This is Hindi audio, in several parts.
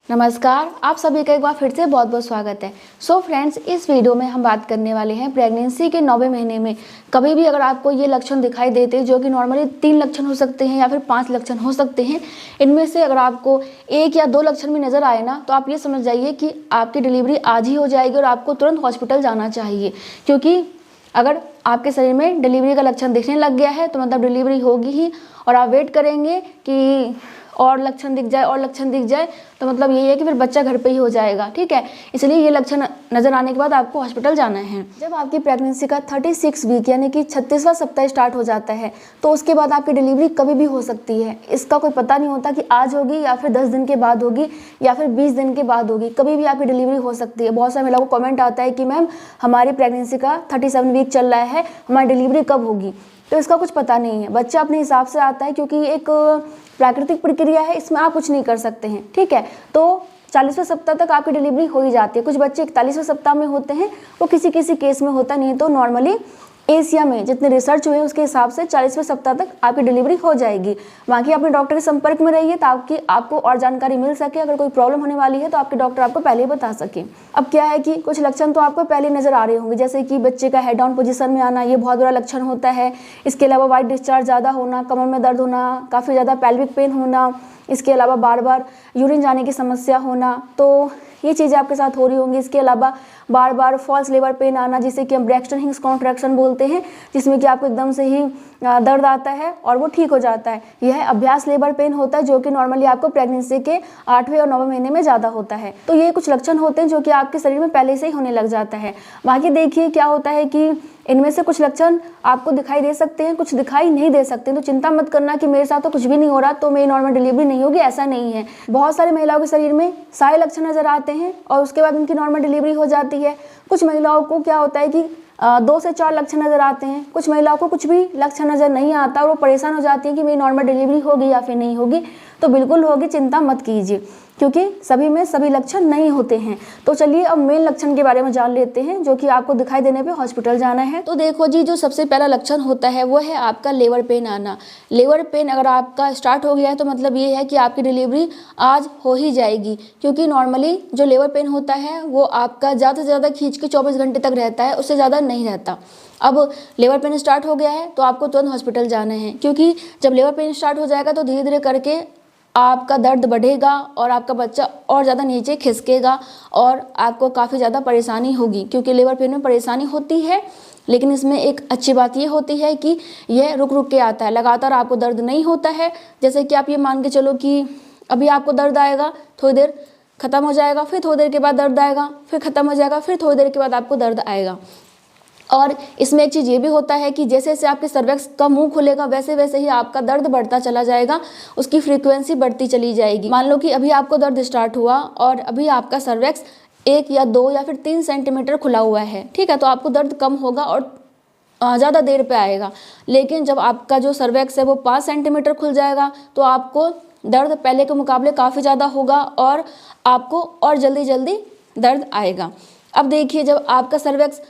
नमस्कार, आप सभी का एक बार फिर से बहुत बहुत स्वागत है। सो फ्रेंड्स, इस वीडियो में हम बात करने वाले हैं प्रेगनेंसी के 9वें महीने में कभी भी अगर आपको ये लक्षण दिखाई देते हैं, जो कि नॉर्मली 3 लक्षण हो सकते हैं या फिर 5 लक्षण हो सकते हैं, इनमें से अगर आपको 1 या 2 लक्षण भी नज़र आए ना, तो आप ये समझ जाइए कि आपकी डिलीवरी आज ही हो जाएगी और आपको तुरंत हॉस्पिटल जाना चाहिए। क्योंकि अगर आपके शरीर में डिलीवरी का लक्षण दिखने लग गया है तो मतलब डिलीवरी होगी ही, और आप वेट करेंगे कि और लक्षण दिख जाए तो मतलब यही है कि फिर बच्चा घर पे ही हो जाएगा। ठीक है, इसलिए ये लक्षण नज़र आने के बाद आपको हॉस्पिटल जाना है। जब आपकी प्रेगनेंसी का 36 वीक यानी कि 36वां सप्ताह स्टार्ट हो जाता है तो उसके बाद आपकी डिलीवरी कभी भी हो सकती है। इसका कोई पता नहीं होता कि आज होगी या फिर 10 दिन के बाद होगी या फिर 20 दिन के बाद होगी, कभी भी आपकी डिलीवरी हो सकती है। बहुत सारे महिलाओं को कमेंट आता है कि मैम हमारी प्रेगनेंसी का 37 वीक चल रहा है, हमारी डिलीवरी कब होगी। तो इसका कुछ पता नहीं है, बच्चा अपने हिसाब से आता है क्योंकि एक प्राकृतिक प्रक्रिया है, इसमें आप कुछ नहीं कर सकते हैं। ठीक है, तो 40वें सप्ताह तक आपकी डिलीवरी हो ही जाती है। कुछ बच्चे 41वें सप्ताह में होते हैं, वो किसी किसी केस में होता नहीं, तो नॉर्मली एशिया में जितने रिसर्च हुए उसके हिसाब से 40वें सप्ताह तक आपकी डिलीवरी हो जाएगी। बाकी अपने डॉक्टर के संपर्क में रहिए ताकि आपको और जानकारी मिल सके। अगर कोई प्रॉब्लम होने वाली है तो आपके डॉक्टर आपको पहले ही बता सके। अब क्या है कि कुछ लक्षण तो आपको पहले नजर आ रहे होंगे, जैसे कि बच्चे का हेड डाउन पोजीशन में आना, ये बहुत बड़ा लक्षण होता है। इसके अलावा वाइट डिस्चार्ज ज़्यादा होना, कमर में दर्द होना, काफ़ी ज़्यादा पेल्विक पेन होना, इसके अलावा बार बार यूरिन जाने की समस्या होना, तो ये चीज़ें आपके साथ हो रही होंगी। इसके अलावा बार बार फॉल्स लेबर पेन आना, जिसे कि हम ब्रैक्सटन हिंग्स कॉन्ट्रैक्शन बोलते हैं, जिसमें कि आपको एकदम से ही दर्द आता है और वो ठीक हो जाता है। यह अभ्यास लेबर पेन होता है, जो कि नॉर्मली आपको प्रेगनेंसी के 8वें और 9वें महीने में ज़्यादा होता है। तो ये कुछ लक्षण होते हैं जो कि आपके शरीर में पहले से ही होने लग जाता है। बाकी देखिए क्या होता है कि इनमें से कुछ लक्षण आपको दिखाई दे सकते हैं, कुछ दिखाई नहीं दे सकते। तो चिंता मत करना कि मेरे साथ तो कुछ भी नहीं हो रहा तो मेरी नॉर्मल डिलीवरी नहीं होगी, ऐसा नहीं है। बहुत सारी महिलाओं के शरीर में सारे लक्षण नजर आते हैं और उसके बाद उनकी नॉर्मल डिलीवरी हो जाती है। कुछ महिलाओं को क्या होता है कि 2 से 4 लक्षण नजर आते हैं। कुछ महिलाओं को कुछ भी लक्षण नजर नहीं आता और वो परेशान हो जाती है कि मेरी नॉर्मल डिलीवरी होगी या फिर नहीं होगी। तो बिल्कुल होगी, चिंता मत कीजिए, क्योंकि सभी में सभी लक्षण नहीं होते हैं। तो चलिए अब मेन लक्षण के बारे में जान लेते हैं, जो कि आपको दिखाई देने पे हॉस्पिटल जाना है। तो देखो जी, जो सबसे पहला लक्षण होता है वो है आपका लेबर पेन आना। लेबर पेन अगर आपका स्टार्ट हो गया है तो मतलब ये है कि आपकी डिलीवरी आज हो ही जाएगी, क्योंकि नॉर्मली जो लेबर पेन होता है वो आपका ज़्यादा से ज़्यादा खींच के 24 घंटे तक रहता है, उससे ज़्यादा नहीं रहता। अब लेबर पेन स्टार्ट हो गया है तो आपको तुरंत हॉस्पिटल जाना है, क्योंकि जब लेबर पेन स्टार्ट हो जाएगा तो धीरे धीरे करके आपका दर्द बढ़ेगा और आपका बच्चा और ज़्यादा नीचे खिसकेगा और आपको काफ़ी ज़्यादा परेशानी होगी। क्योंकि लेबर पेन में परेशानी होती है, लेकिन इसमें एक अच्छी बात ये होती है कि यह रुक रुक के आता है, लगातार आपको दर्द नहीं होता है। जैसे कि आप ये मान के चलो कि अभी आपको दर्द आएगा, थोड़ी देर ख़त्म हो जाएगा, फिर थोड़ी देर के बाद दर्द आएगा, फिर ख़त्म हो जाएगा, फिर थोड़ी देर के बाद आपको दर्द आएगा। और इसमें एक चीज़ ये भी होता है कि जैसे जैसे आपके सर्वेक्स का मुंह खुलेगा वैसे वैसे ही आपका दर्द बढ़ता चला जाएगा, उसकी फ्रीक्वेंसी बढ़ती चली जाएगी। मान लो कि अभी आपको दर्द स्टार्ट हुआ और अभी आपका सर्वेक्स 1 या 2 या फिर 3 सेंटीमीटर खुला हुआ है, ठीक है, तो आपको दर्द कम होगा और ज़्यादा देर पे आएगा। लेकिन जब आपका जो सर्वेक्स है वो 5 सेंटीमीटर खुल जाएगा तो आपको दर्द पहले के मुकाबले काफ़ी ज़्यादा होगा और आपको और जल्दी जल्दी दर्द आएगा। अब देखिए, जब आपका सर्वेक्स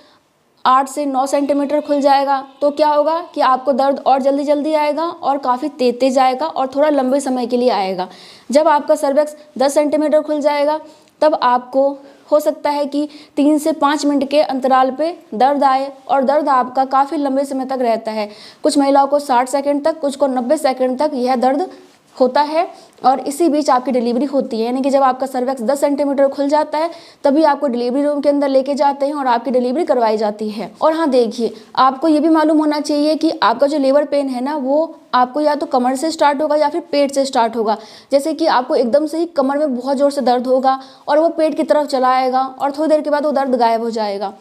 8 से 9 सेंटीमीटर खुल जाएगा तो क्या होगा कि आपको दर्द और जल्दी जल्दी आएगा और काफ़ी तेज आएगा और थोड़ा लंबे समय के लिए आएगा। जब आपका सर्वेक्स 10 सेंटीमीटर खुल जाएगा तब आपको हो सकता है कि 3 से 5 मिनट के अंतराल पे दर्द आए और दर्द आपका काफ़ी लंबे समय तक रहता है। कुछ महिलाओं को 60 सेकंड तक, कुछ को 90 सेकंड तक यह दर्द होता है और इसी बीच आपकी डिलीवरी होती है। यानी कि जब आपका सर्वेक्स 10 सेंटीमीटर खुल जाता है तभी आपको डिलीवरी रूम के अंदर लेके जाते हैं और आपकी डिलीवरी करवाई जाती है। और हाँ देखिए, आपको ये भी मालूम होना चाहिए कि आपका जो लेबर पेन है ना, वो आपको या तो कमर से स्टार्ट होगा या फिर पेट से स्टार्ट होगा। जैसे कि आपको एकदम से ही कमर में बहुत ज़ोर से दर्द होगा और वो पेट की तरफ चला आएगा और थोड़ी देर के बाद वो दर्द गायब हो जाएगा,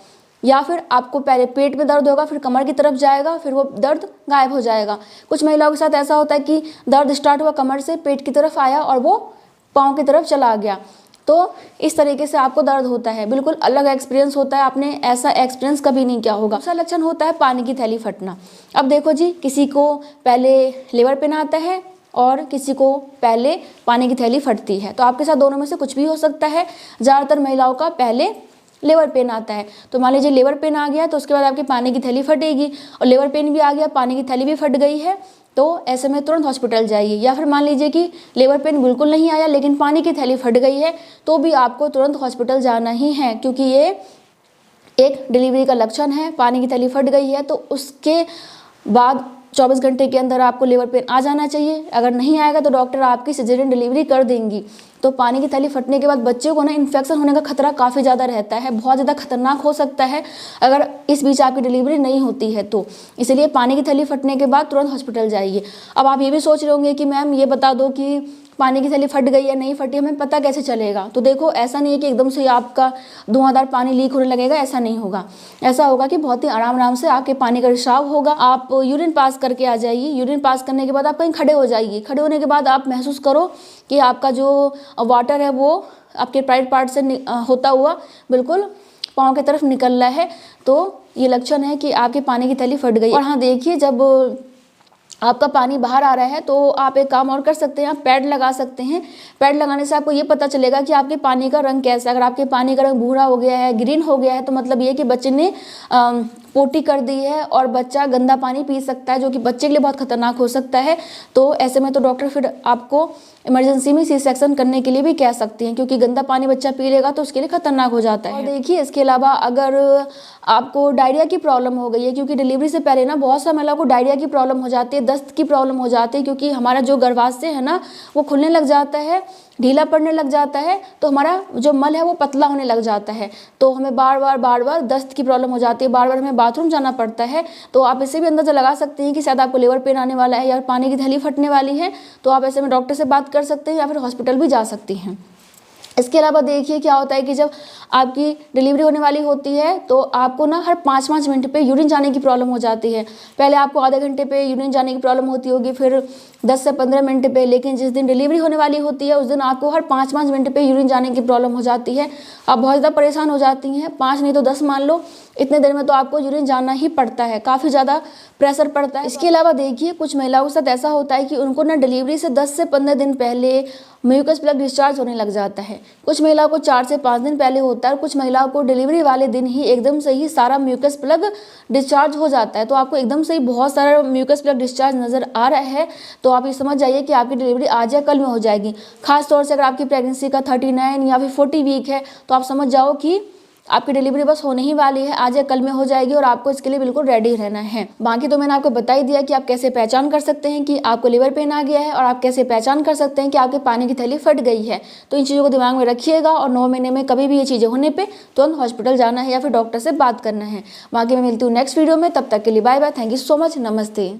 या फिर आपको पहले पेट में दर्द होगा फिर कमर की तरफ जाएगा फिर वो दर्द गायब हो जाएगा। कुछ महिलाओं के साथ ऐसा होता है कि दर्द स्टार्ट हुआ कमर से, पेट की तरफ आया और वो पाँव की तरफ चला गया। तो इस तरीके से आपको दर्द होता है, बिल्कुल अलग एक्सपीरियंस होता है, आपने ऐसा एक्सपीरियंस कभी नहीं किया होगा। दूसरा लक्षण होता है पानी की थैली फटना। अब देखो जी, किसी को पहले लेबर पेन आता है और किसी को पहले पानी की थैली फटती है, तो आपके साथ दोनों में से कुछ भी हो सकता है। ज़्यादातर महिलाओं का पहले लेबर पेन आता है, तो मान लीजिए लेबर पेन आ गया तो उसके बाद आपकी पानी की थैली फटेगी, और लेबर पेन भी आ गया, पानी की थैली भी फट गई है, तो ऐसे में तुरंत हॉस्पिटल जाइए। या फिर मान लीजिए कि लेबर पेन बिल्कुल नहीं आया लेकिन पानी की थैली फट गई है, तो भी आपको तुरंत हॉस्पिटल जाना ही है, क्योंकि ये एक डिलीवरी का लक्षण है। पानी की थैली फट गई है तो उसके बाद 24 घंटे के अंदर आपको लेबर पेन आ जाना चाहिए। अगर नहीं आएगा तो डॉक्टर आपकी सिजेरियन डिलीवरी कर देंगी। तो पानी की थैली फटने के बाद बच्चे को ना इन्फेक्शन होने का खतरा काफ़ी ज़्यादा रहता है, बहुत ज़्यादा खतरनाक हो सकता है अगर इस बीच आपकी डिलीवरी नहीं होती है तो। इसलिए पानी की थैली फटने के बाद तुरंत हॉस्पिटल जाइए। अब आप ये भी सोच रहे होंगे कि मैम ये बता दो कि पानी की थैली फट गई या नहीं फटी, हमें पता कैसे चलेगा? तो देखो, ऐसा नहीं है कि एकदम से आपका धुआंधार पानी लीक होने लगेगा, ऐसा नहीं होगा। ऐसा होगा कि बहुत ही आराम आराम से आपके पानी का रिसाव होगा। आप यूरिन पास करके आ जाइए। यूरिन पास करने के बाद आप कहीं खड़े हो जाइए। खड़े होने के बाद आप महसूस करो कि आपका जो वाटर है वो आपके प्राइवेट पार्ट से होता हुआ बिल्कुल पाँव की तरफ निकल रहा है, तो ये लक्षण है कि आपके पानी की थैली फट गई। और हाँ देखिए, जब आपका पानी बाहर आ रहा है तो आप एक काम और कर सकते हैं, आप पैड लगा सकते हैं। पैड लगाने से आपको ये पता चलेगा कि आपके पानी का रंग कैसा है। अगर आपके पानी का रंग भूरा हो गया है, ग्रीन हो गया है, तो मतलब ये कि बच्चे ने पोटी कर दी है और बच्चा गंदा पानी पी सकता है, जो कि बच्चे के लिए बहुत खतरनाक हो सकता है। तो ऐसे में तो डॉक्टर फिर आपको इमरजेंसी में सी सेक्शन करने के लिए भी कह सकती हैं, क्योंकि गंदा पानी बच्चा पी लेगा तो उसके लिए खतरनाक हो जाता है। और देखिए, इसके अलावा अगर आपको डायरिया की प्रॉब्लम हो गई है, क्योंकि डिलीवरी से पहले ना बहुत सा महिलाओं को डायरिया की प्रॉब्लम हो जाती है, दस्त की प्रॉब्लम हो जाती है, क्योंकि हमारा जो गर्भाशय है ना वो खुलने लग जाता है, ढीला पड़ने लग जाता है, तो हमारा जो मल है वो पतला होने लग जाता है। तो हमें बार बार दस्त की प्रॉब्लम हो जाती है, बार बार हमें बाथरूम जाना पड़ता है। तो आप इससे भी अंदाजा लगा सकते हैं कि शायद आपको लेबर पेन आने वाला है या पानी की थैली फटने वाली है। तो आप ऐसे में डॉक्टर से बात कर सकते हैं या फिर हॉस्पिटल भी जा सकती हैं। इसके अलावा देखिए, क्या होता है कि जब आपकी डिलीवरी होने वाली होती है तो आपको ना हर 5-5 मिनट पे यूरिन जाने की प्रॉब्लम हो जाती है। पहले आपको आधे घंटे पे यूरिन जाने की प्रॉब्लम होती होगी, फिर 10 से 15 मिनट पे, लेकिन जिस दिन डिलीवरी होने वाली होती है उस दिन आपको हर 5-5 मिनट पे यूरिन जाने की प्रॉब्लम हो जाती है। आप बहुत ज़्यादा परेशान हो जाती हैं। 5 नहीं तो 10 मान लो, इतने देर में तो आपको यूरिन जाना ही पड़ता है, काफ़ी ज़्यादा प्रेशर पड़ता है। इसके अलावा देखिए, कुछ महिलाओं के साथ ऐसा होता है कि उनको ना डिलीवरी से 10 से 15 दिन पहले म्यूकस प्लग डिस्चार्ज होने लग जाता है। कुछ महिलाओं को 4 से 5 दिन पहले होता है और कुछ महिलाओं को डिलीवरी वाले दिन ही एकदम से ही सारा म्यूकस प्लग डिस्चार्ज हो जाता है। तो आपको एकदम से ही बहुत सारा म्यूकस प्लग डिस्चार्ज नज़र आ रहा है तो आप ये समझ जाइए कि आपकी डिलीवरी आज या कल में हो जाएगी। खास तौर से अगर आपकी प्रेगनेंसी का 39 या फिर 40 वीक है तो आप समझ जाओ कि आपकी डिलीवरी बस होने ही वाली है, आज या कल में हो जाएगी और आपको इसके लिए बिल्कुल रेडी रहना है। बाकी तो मैंने आपको बता ही दिया कि आप कैसे पहचान कर सकते हैं कि आपको लिवर पेन आ गया है और आप कैसे पहचान कर सकते हैं कि आपके पानी की थैली फट गई है। तो इन चीज़ों को दिमाग में रखिएगा और 9 महीने में कभी भी ये चीज़ें होने पर तुरंत हॉस्पिटल जाना है या फिर डॉक्टर से बात करना है। बाकी मैं मिलती हूँ नेक्स्ट वीडियो में, तब तक के लिए bye bye. Thank you so much. नमस्ते।